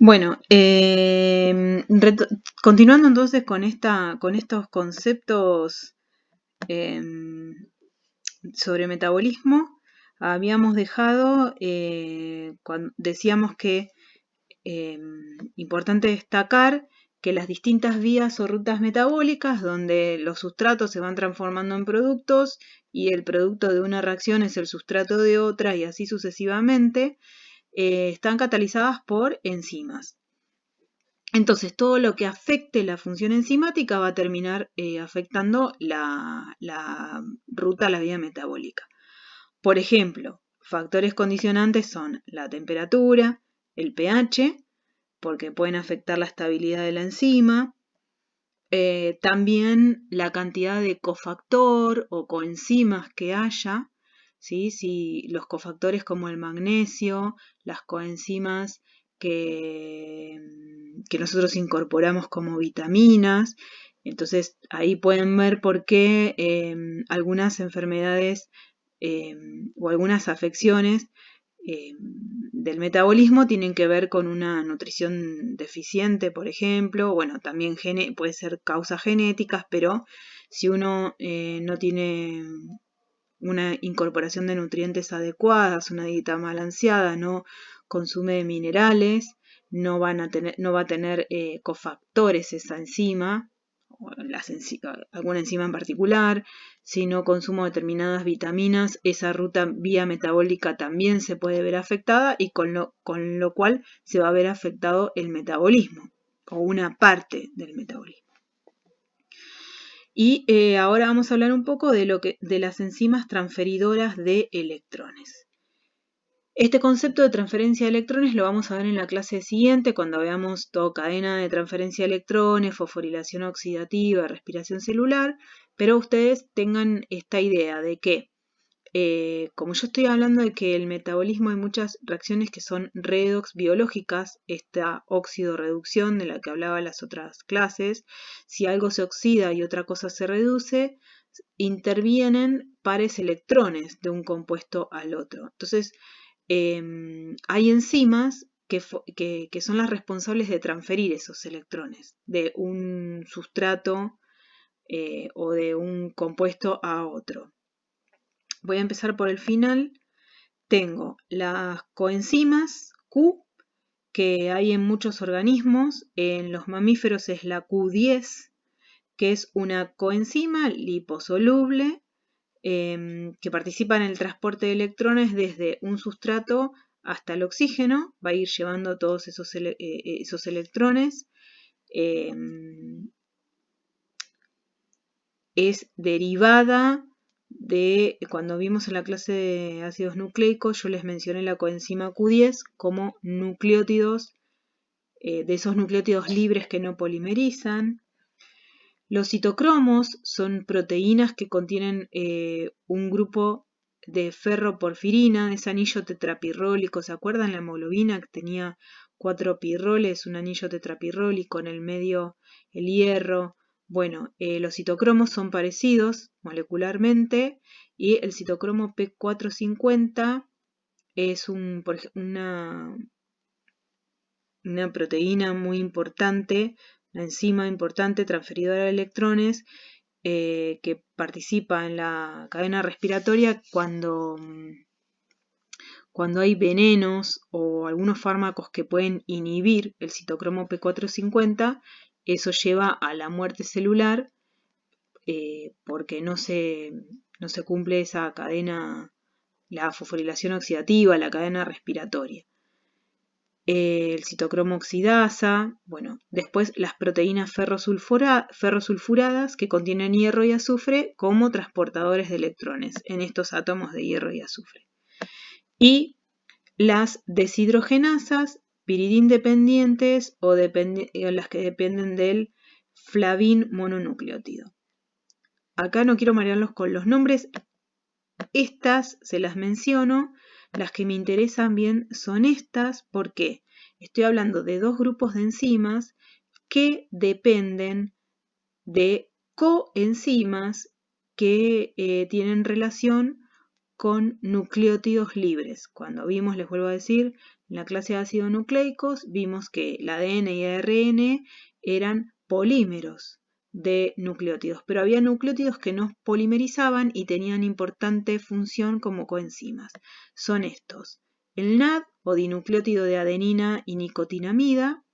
Bueno, continuando entonces con estos conceptos sobre metabolismo, habíamos dejado, cuando decíamos que importante destacar que las distintas vías o rutas metabólicas donde los sustratos se van transformando en productos y el producto de una reacción es el sustrato de otra y así sucesivamente, están catalizadas por enzimas. Entonces, todo lo que afecte la función enzimática va a terminar afectando la ruta a la vía metabólica. Por ejemplo, factores condicionantes son la temperatura, el pH, porque pueden afectar la estabilidad de la enzima, también la cantidad de cofactor o coenzimas que haya, ¿sí? Si los cofactores como el magnesio, las coenzimas que nosotros incorporamos como vitaminas. Entonces ahí pueden ver por qué algunas enfermedades o algunas afecciones del metabolismo tienen que ver con una nutrición deficiente, por ejemplo. Bueno, también puede ser causas genéticas, pero si uno no tiene una incorporación de nutrientes adecuadas, una dieta balanceada, no consume minerales, no va a tener cofactores esa enzima, alguna enzima en particular. Si no consumo determinadas vitaminas, esa ruta vía metabólica también se puede ver afectada y con lo cual se va a ver afectado el metabolismo o una parte del metabolismo. Y ahora vamos a hablar un poco de las enzimas transferidoras de electrones. Este concepto de transferencia de electrones lo vamos a ver en la clase siguiente cuando veamos toda cadena de transferencia de electrones, fosforilación oxidativa, respiración celular, pero ustedes tengan esta idea de que, como yo estoy hablando de que el metabolismo hay muchas reacciones que son redox biológicas, esta óxido-reducción de la que hablaba en las otras clases, si algo se oxida y otra cosa se reduce, intervienen pares electrones de un compuesto al otro. Entonces, hay enzimas que son las responsables de transferir esos electrones de un sustrato o de un compuesto a otro. Voy a empezar por el final. Tengo las coenzimas Q, que hay en muchos organismos. En los mamíferos es la Q10, que es una coenzima liposoluble que participa en el transporte de electrones desde un sustrato hasta el oxígeno. Va a ir llevando todos esos electrones. Es derivada de, cuando vimos en la clase de ácidos nucleicos, yo les mencioné la coenzima Q10 como nucleótidos, de esos nucleótidos libres que no polimerizan. Los citocromos son proteínas que contienen un grupo de ferroporfirina, ese anillo tetrapirrólico. ¿Se acuerdan la hemoglobina que tenía 4 pirroles, un anillo tetrapirrólico, en el medio el hierro? Bueno, los citocromos son parecidos molecularmente y el citocromo P450 es una proteína muy importante, una enzima importante transferidora de electrones que participa en la cadena respiratoria cuando hay venenos o algunos fármacos que pueden inhibir el citocromo P450. Eso lleva a la muerte celular porque no se cumple esa cadena, la fosforilación oxidativa, la cadena respiratoria. El citocromo oxidasa, bueno, después las proteínas ferrosulfuradas que contienen hierro y azufre como transportadores de electrones en estos átomos de hierro y azufre. Y las deshidrogenasas, piridín dependientes o las que dependen del flavin mononucleótido. Acá no quiero marearlos con los nombres, estas se las menciono. Las que me interesan bien son estas, porque estoy hablando de dos grupos de enzimas que dependen de coenzimas que tienen relación con nucleótidos libres. Cuando vimos, les vuelvo a decir, en la clase de ácidos nucleicos, vimos que el ADN y el ARN eran polímeros de nucleótidos, pero había nucleótidos que no polimerizaban y tenían importante función como coenzimas. Son estos: el NAD o dinucleótido de adenina y nicotinamida,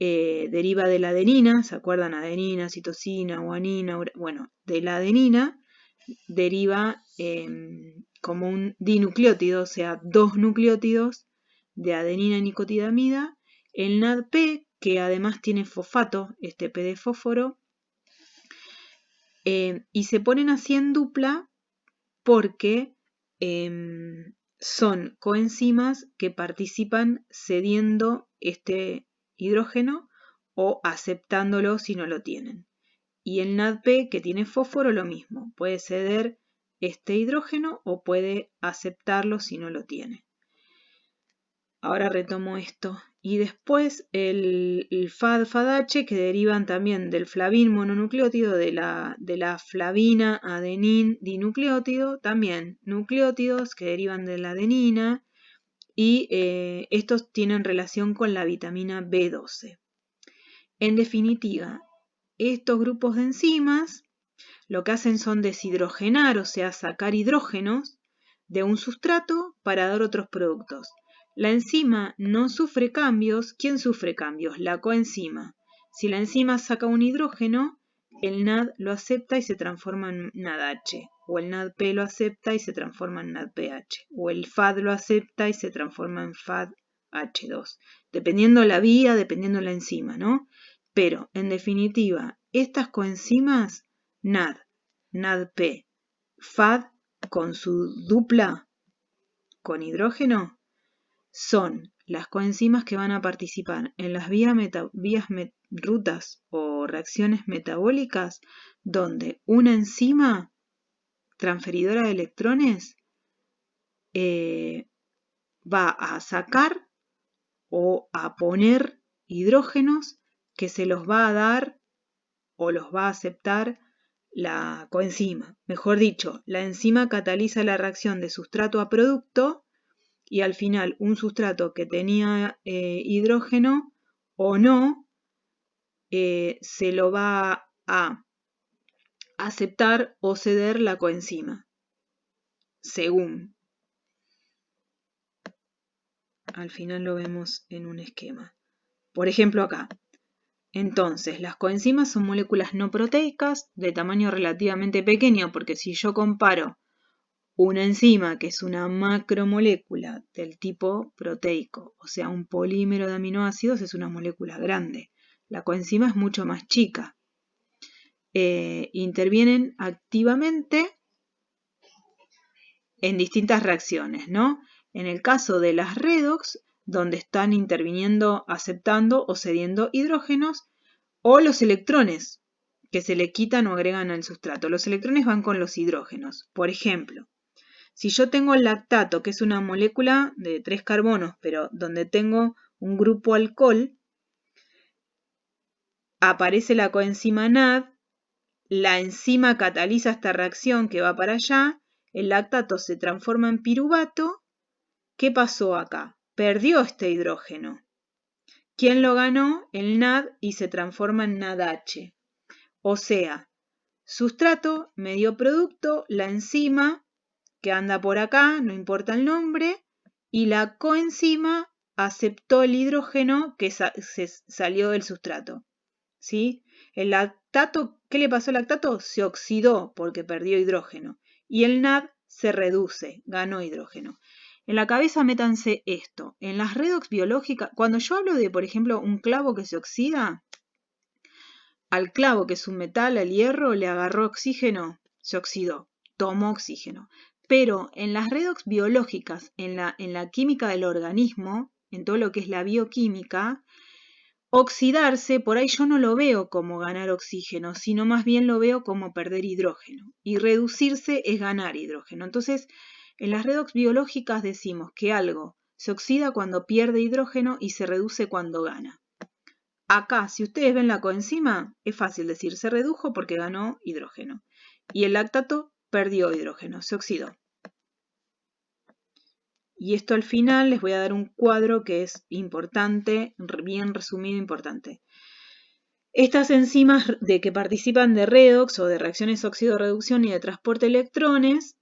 deriva de la adenina, ¿se acuerdan? Adenina, citosina, guanina, bueno, de la adenina deriva como un dinucleótido, o sea, dos nucleótidos de adenina y nicotinamida. El NADP, que además tiene fosfato, este P de fósforo, y se ponen así en dupla porque son coenzimas que participan cediendo este hidrógeno o aceptándolo si no lo tienen. Y el NADP, que tiene fósforo, lo mismo, puede ceder este hidrógeno o puede aceptarlo si no lo tiene. Ahora retomo esto. Y después el FAD-FADH, que derivan también del flavín mononucleótido, de la flavina adenin dinucleótido, también nucleótidos que derivan de la adenina, y estos tienen relación con la vitamina B12. En definitiva, estos grupos de enzimas lo que hacen son deshidrogenar, o sea, sacar hidrógenos de un sustrato para dar otros productos. La enzima no sufre cambios. ¿Quién sufre cambios? La coenzima. Si la enzima saca un hidrógeno, el NAD lo acepta y se transforma en NADH, o el NADP lo acepta y se transforma en NADPH, o el FAD lo acepta y se transforma en FADH2, dependiendo la vía, dependiendo la enzima, ¿no? Pero, en definitiva, estas coenzimas, NAD, NADP, FAD con su dupla con hidrógeno, son las coenzimas que van a participar en las rutas o reacciones metabólicas donde una enzima transferidora de electrones va a sacar o a poner hidrógenos que se los va a dar o los va a aceptar la coenzima. Mejor dicho, la enzima cataliza la reacción de sustrato a producto y al final un sustrato que tenía hidrógeno o no, se lo va a aceptar o ceder la coenzima, según. Al final lo vemos en un esquema. Por ejemplo acá. Entonces, las coenzimas son moléculas no proteicas de tamaño relativamente pequeño, porque si yo comparo una enzima que es una macromolécula del tipo proteico, o sea, un polímero de aminoácidos, es una molécula grande. La coenzima es mucho más chica. Intervienen activamente en distintas reacciones, ¿no? En el caso de las redox, donde están interviniendo, aceptando o cediendo hidrógenos, o los electrones que se le quitan o agregan al sustrato. Los electrones van con los hidrógenos. Por ejemplo, si yo tengo el lactato, que es una molécula de 3 carbonos, pero donde tengo un grupo alcohol, aparece la coenzima NAD, la enzima cataliza esta reacción que va para allá, el lactato se transforma en piruvato. ¿Qué pasó acá? Perdió este hidrógeno. ¿Quién lo ganó? El NAD, y se transforma en NADH. O sea, sustrato, medio producto, la enzima que anda por acá, no importa el nombre, y la coenzima aceptó el hidrógeno que se salió del sustrato. ¿Sí? El lactato, ¿qué le pasó al lactato? Se oxidó porque perdió hidrógeno. Y el NAD se reduce, ganó hidrógeno. En la cabeza métanse esto. En las redox biológicas, cuando yo hablo de, por ejemplo, un clavo que se oxida, al clavo, que es un metal, al hierro, le agarró oxígeno, se oxidó, tomó oxígeno. Pero en las redox biológicas, en la química del organismo, en todo lo que es la bioquímica, oxidarse, por ahí yo no lo veo como ganar oxígeno, sino más bien lo veo como perder hidrógeno. Y reducirse es ganar hidrógeno. Entonces, en las redox biológicas decimos que algo se oxida cuando pierde hidrógeno y se reduce cuando gana. Acá, si ustedes ven la coenzima, es fácil decir, se redujo porque ganó hidrógeno. Y el lactato perdió hidrógeno, se oxidó. Y esto al final les voy a dar un cuadro que es importante, bien resumido, importante. Estas enzimas que participan de redox o de reacciones oxidorreducción y de transporte de electrones,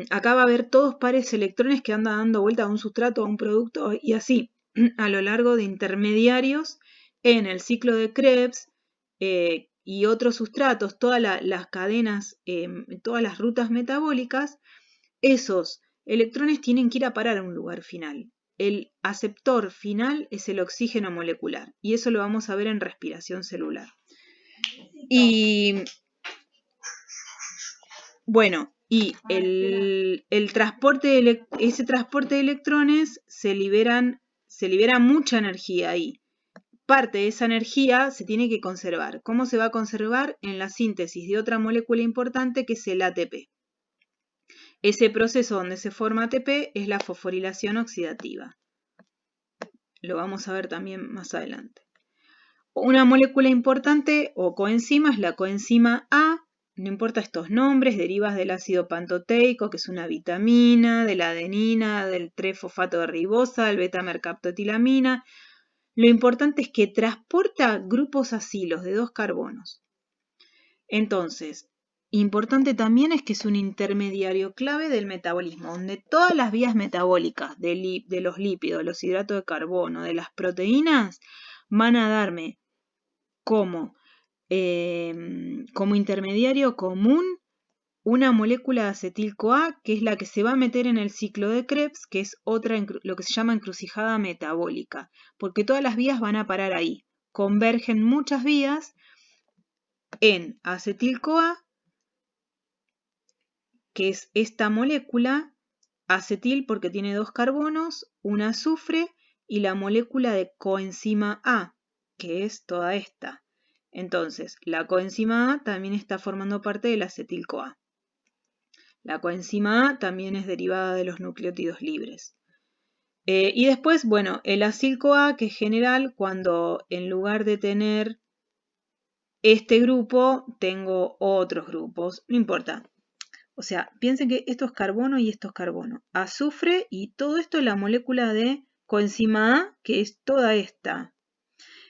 acá va a haber todos pares de electrones que andan dando vuelta a un sustrato, a un producto y así a lo largo de intermediarios en el ciclo de Krebs y otros sustratos, todas las cadenas, todas las rutas metabólicas. Esos electrones tienen que ir a parar a un lugar final. El aceptor final es el oxígeno molecular y eso lo vamos a ver en respiración celular. Y bueno, y ese transporte de electrones se libera mucha energía ahí. Parte de esa energía se tiene que conservar. ¿Cómo se va a conservar? En la síntesis de otra molécula importante que es el ATP. Ese proceso donde se forma ATP es la fosforilación oxidativa. Lo vamos a ver también más adelante. Una molécula importante o coenzima es la coenzima A. No importa estos nombres, deriva del ácido pantoteico, que es una vitamina, de la adenina, del 3-fosfato de ribosa, del beta-mercaptotilamina. Lo importante es que transporta grupos acilos de 2 carbonos. Entonces, importante también es que es un intermediario clave del metabolismo, donde todas las vías metabólicas de los lípidos, los hidratos de carbono, de las proteínas, van a darme como intermediario común una molécula de acetil-CoA, que es la que se va a meter en el ciclo de Krebs, que es otra, lo que se llama encrucijada metabólica, porque todas las vías van a parar ahí. Convergen muchas vías en acetil-CoA, que es esta molécula, acetil porque tiene 2 carbonos, un azufre, y la molécula de coenzima A, que es toda esta. Entonces, la coenzima A también está formando parte del acetil-CoA. La coenzima A también es derivada de los nucleótidos libres. Y después, bueno, el acil-CoA, que es general cuando en lugar de tener este grupo, tengo otros grupos. No importa. O sea, piensen que esto es carbono y esto es carbono. Azufre y todo esto es la molécula de coenzima A, que es toda esta.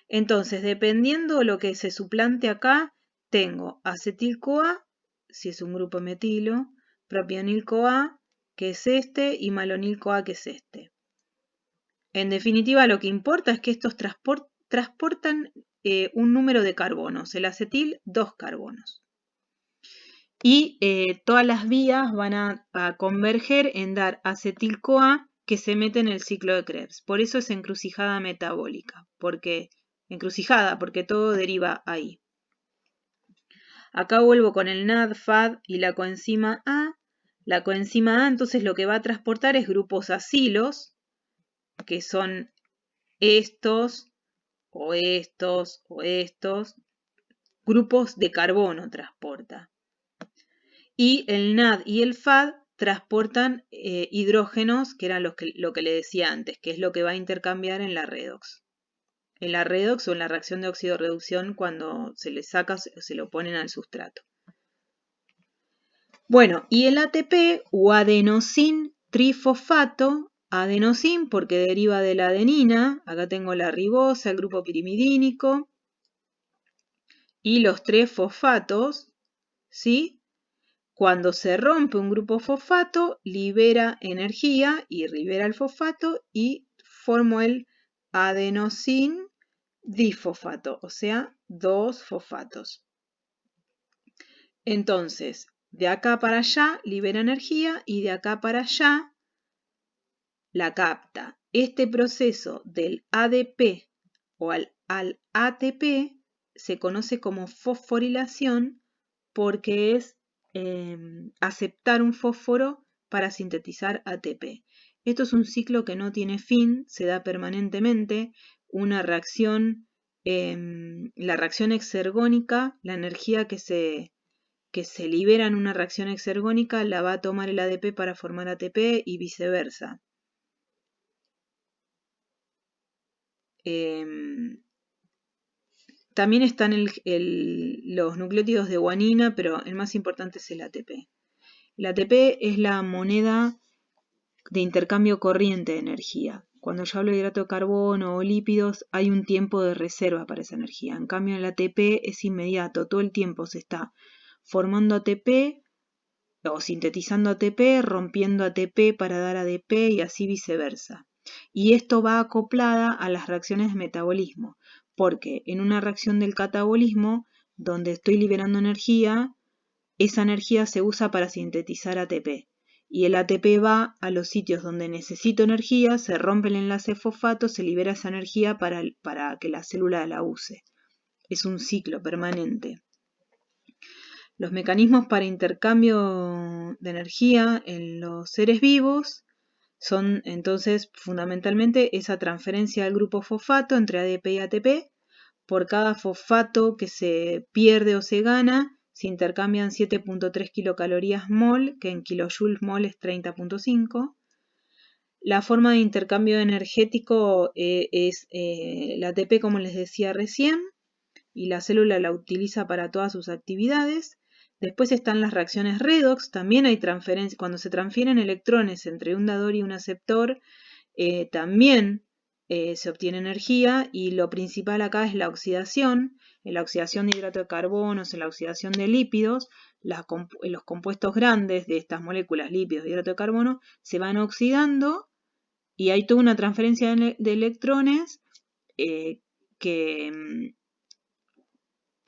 Entonces, dependiendo de lo que se suplante acá, tengo acetil-CoA, si es un grupo metilo, propionil-CoA, que es este, y malonil-CoA, que es este. En definitiva, lo que importa es que estos transportan un número de carbonos. El acetil, 2 carbonos. Y todas las vías van a converger en dar acetil-CoA que se mete en el ciclo de Krebs. Por eso es encrucijada metabólica, porque todo deriva ahí. Acá vuelvo con el NAD, FAD y la coenzima A. La coenzima A entonces lo que va a transportar es grupos acilos, que son estos, o estos, o estos. Grupos de carbono transporta. Y el NAD y el FAD transportan hidrógenos, que era lo que le decía antes, que es lo que va a intercambiar en la redox. En la redox o en la reacción de oxidorreducción cuando se le saca, se lo ponen al sustrato. Bueno, y el ATP o adenosin trifosfato, adenosin porque deriva de la adenina, acá tengo la ribosa, el grupo pirimidínico, y los 3 fosfatos, ¿sí? Cuando se rompe un grupo fosfato, libera energía y libera el fosfato y formo el adenosin difosfato, o sea, 2 fosfatos. Entonces, de acá para allá libera energía y de acá para allá la capta. Este proceso del ADP o al ATP se conoce como fosforilación porque es aceptar un fósforo para sintetizar ATP. Esto es un ciclo que no tiene fin, se da permanentemente. Una reacción, la reacción exergónica, la energía que se libera en una reacción exergónica la va a tomar el ADP para formar ATP y viceversa. También están los nucleótidos de guanina, pero el más importante es el ATP. El ATP es la moneda intercambio corriente de energía. Cuando yo hablo de hidrato de carbono o lípidos, hay un tiempo de reserva para esa energía. En cambio, el ATP es inmediato, todo el tiempo se está formando ATP o sintetizando ATP, rompiendo ATP para dar ADP y así viceversa. Y esto va acoplada a las reacciones de metabolismo, porque en una reacción del catabolismo, donde estoy liberando energía, esa energía se usa para sintetizar ATP. Y el ATP va a los sitios donde necesito energía, se rompe el enlace fosfato, se libera esa energía para que la célula la use. Es un ciclo permanente. Los mecanismos para intercambio de energía en los seres vivos son entonces fundamentalmente esa transferencia del grupo fosfato entre ADP y ATP. Por cada fosfato que se pierde o se gana, se intercambian 7.3 kilocalorías mol, que en kilojoules mol es 30.5. La forma de intercambio energético es el ATP, como les decía recién, y la célula la utiliza para todas sus actividades. Después están las reacciones redox, también hay transferencia, cuando se transfieren electrones entre un dador y un aceptor, también se obtiene energía, y lo principal acá es la oxidación. En la oxidación de hidrato de carbono, en la oxidación de lípidos, los compuestos grandes de estas moléculas, lípidos, hidrato de carbono, se van oxidando y hay toda una transferencia de electrones que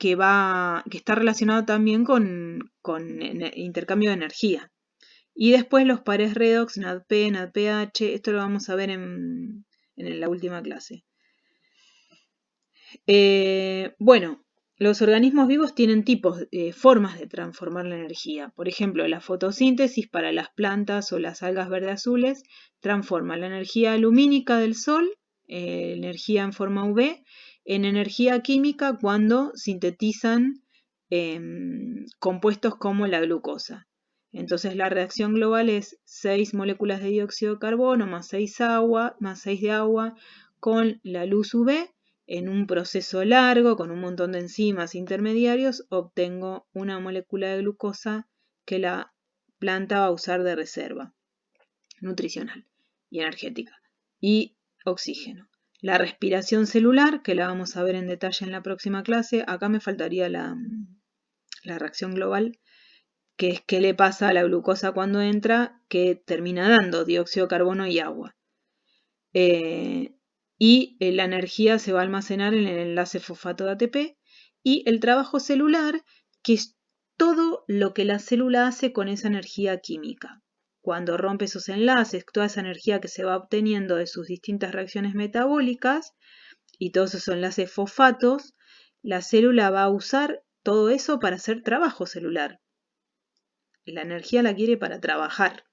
está relacionado también con intercambio de energía. Y después los pares redox, NADP, NADPH, esto lo vamos a ver en la última clase. Bueno, los organismos vivos tienen formas de transformar la energía. Por ejemplo, la fotosíntesis para las plantas o las algas verde-azules transforma la energía lumínica del sol, energía en forma UV, en energía química cuando sintetizan compuestos como la glucosa. Entonces la reacción global es 6 moléculas de dióxido de carbono más 6 de agua con la luz UV. En un proceso largo, con un montón de enzimas intermediarios, obtengo una molécula de glucosa que la planta va a usar de reserva nutricional y energética. Y oxígeno. La respiración celular, que la vamos a ver en detalle en la próxima clase. Acá me faltaría la reacción global, que es qué le pasa a la glucosa cuando entra, que termina dando dióxido de carbono y agua. Y la energía se va a almacenar en el enlace fosfato de ATP, y el trabajo celular, que es todo lo que la célula hace con esa energía química. Cuando rompe esos enlaces, toda esa energía que se va obteniendo de sus distintas reacciones metabólicas y todos esos enlaces fosfatos, la célula va a usar todo eso para hacer trabajo celular. La energía la quiere para trabajar.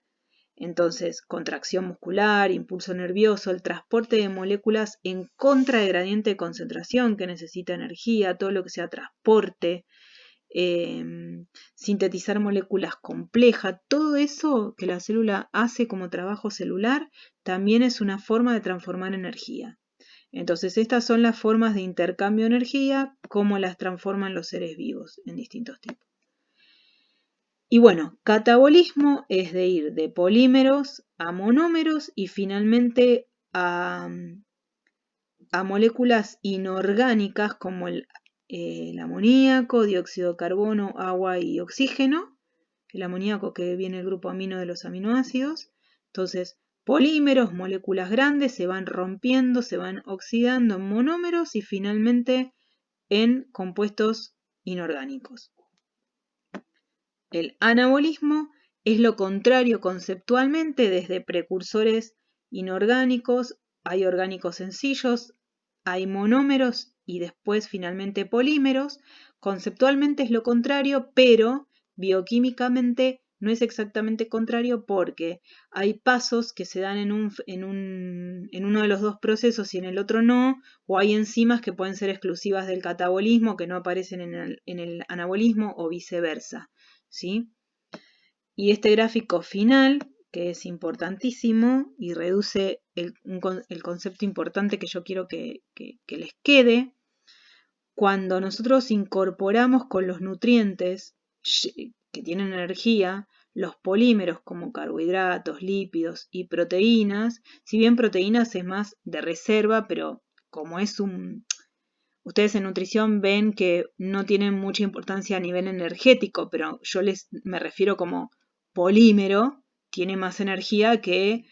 Entonces, contracción muscular, impulso nervioso, el transporte de moléculas en contra de gradiente de concentración que necesita energía, todo lo que sea transporte, sintetizar moléculas complejas, todo eso que la célula hace como trabajo celular también es una forma de transformar energía. Entonces, estas son las formas de intercambio de energía, cómo las transforman los seres vivos en distintos tipos. Y bueno, catabolismo es de ir de polímeros a monómeros y finalmente a moléculas inorgánicas como el amoníaco, dióxido de carbono, agua y oxígeno. El amoníaco que viene del grupo amino de los aminoácidos. Entonces, polímeros, moléculas grandes, se van rompiendo, se van oxidando en monómeros y finalmente en compuestos inorgánicos. El anabolismo es lo contrario conceptualmente, desde precursores inorgánicos, hay orgánicos sencillos, hay monómeros y después finalmente polímeros. Conceptualmente es lo contrario, pero bioquímicamente no es exactamente contrario porque hay pasos que se dan en uno de los dos procesos y en el otro no, o hay enzimas que pueden ser exclusivas del catabolismo que no aparecen en el anabolismo o viceversa. ¿Sí? Y este gráfico final, que es importantísimo y reduce el concepto importante que yo quiero que les quede, cuando nosotros incorporamos con los nutrientes que tienen energía, Los polímeros como carbohidratos, lípidos y proteínas, si bien proteínas es más de reserva, pero como ustedes en nutrición ven que no tienen mucha importancia a nivel energético, pero yo me refiero como polímero, tiene más energía que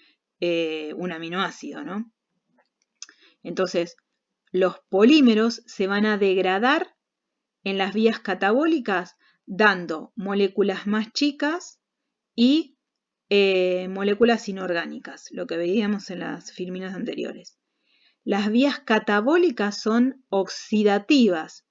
un aminoácido, ¿no? Entonces, los polímeros se van a degradar en las vías catabólicas dando moléculas más chicas y moléculas inorgánicas, lo que veíamos en las filminas anteriores. Las vías catabólicas son oxidativas.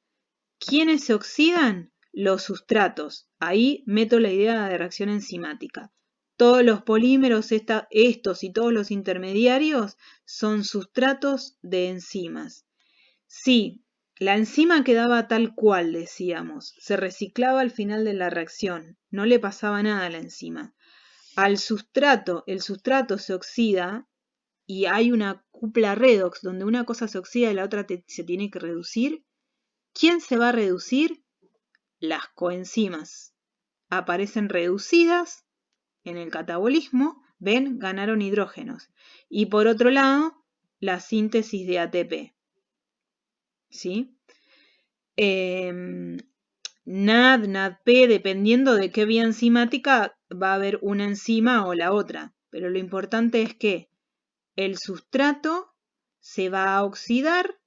¿Quiénes se oxidan? Los sustratos. Ahí meto la idea de reacción enzimática. Todos los polímeros, estos y todos los intermediarios son sustratos de enzimas. Sí, la enzima quedaba tal cual, decíamos, se reciclaba al final de la reacción, no le pasaba nada a la enzima. El sustrato se oxida y hay una cupla redox donde una cosa se oxida y la otra se tiene que reducir. ¿Quién se va a reducir? Las coenzimas. Aparecen reducidas en el catabolismo, ven, ganaron hidrógenos. Y por otro lado, la síntesis de ATP. ¿Sí? NAD, NADP, dependiendo de qué vía enzimática, va a haber una enzima o la otra. Pero lo importante es que el sustrato se va a oxidar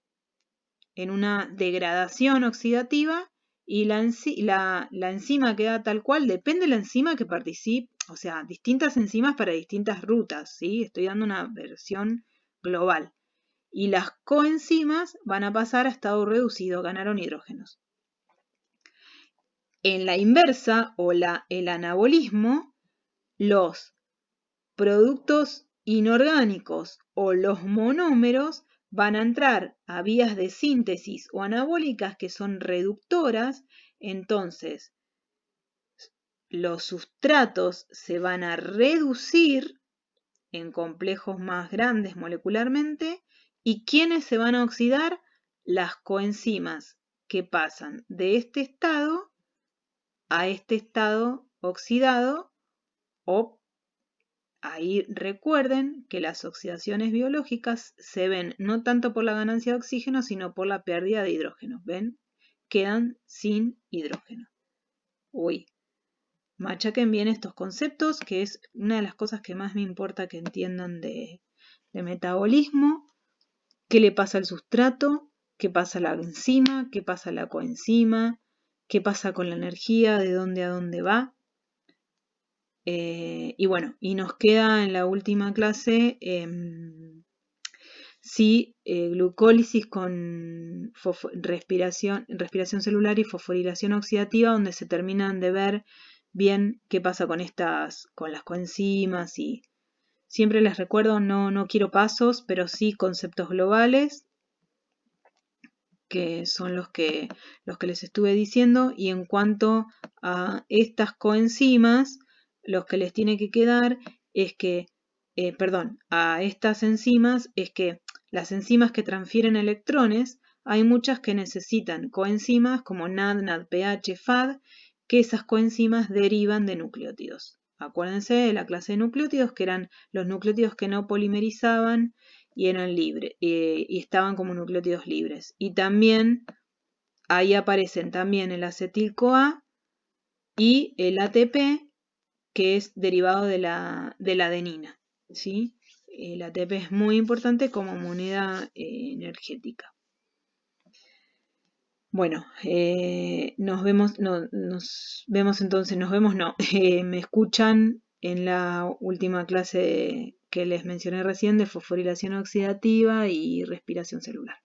en una degradación oxidativa y la enzima queda tal cual, depende de la enzima que participe, o sea, distintas enzimas para distintas rutas, ¿sí? Estoy dando una versión global. Y las coenzimas van a pasar a estado reducido, ganaron hidrógenos. En la inversa o el anabolismo, los productos inorgánicos o los monómeros van a entrar a vías de síntesis o anabólicas que son reductoras, entonces los sustratos se van a reducir en complejos más grandes molecularmente. ¿Y quiénes se van a oxidar? Las coenzimas que pasan de este estado a este estado oxidado, o ahí recuerden que las oxidaciones biológicas se ven no tanto por la ganancia de oxígeno, sino por la pérdida de hidrógeno. ¿Ven? Quedan sin hidrógeno. Uy, machaquen bien estos conceptos, que es una de las cosas que más me importa que entiendan de metabolismo. ¿Qué le pasa al sustrato? ¿Qué pasa a la enzima? ¿Qué pasa a la coenzima? ¿Qué pasa con la energía? ¿De dónde a dónde va? Y bueno, y nos queda en la última clase glucólisis con respiración celular y fosforilación oxidativa, donde se terminan de ver bien qué pasa con las coenzimas. Y siempre les recuerdo, no quiero pasos, pero sí conceptos globales, que son los que les estuve diciendo. Y en cuanto a estas coenzimas, los que les tiene que quedar es que, a estas enzimas, es que las enzimas que transfieren electrones, hay muchas que necesitan coenzimas como NAD, NADPH, FAD, que esas coenzimas derivan de nucleótidos. Acuérdense de la clase de nucleótidos, que eran los nucleótidos que no polimerizaban y eran libres, y estaban como nucleótidos libres. Y también ahí aparecen también el acetil-CoA y el ATP, que es derivado de la adenina, ¿sí? El ATP es muy importante como moneda energética. Bueno, nos vemos entonces, me escuchan en la última clase que les mencioné recién de fosforilación oxidativa y respiración celular.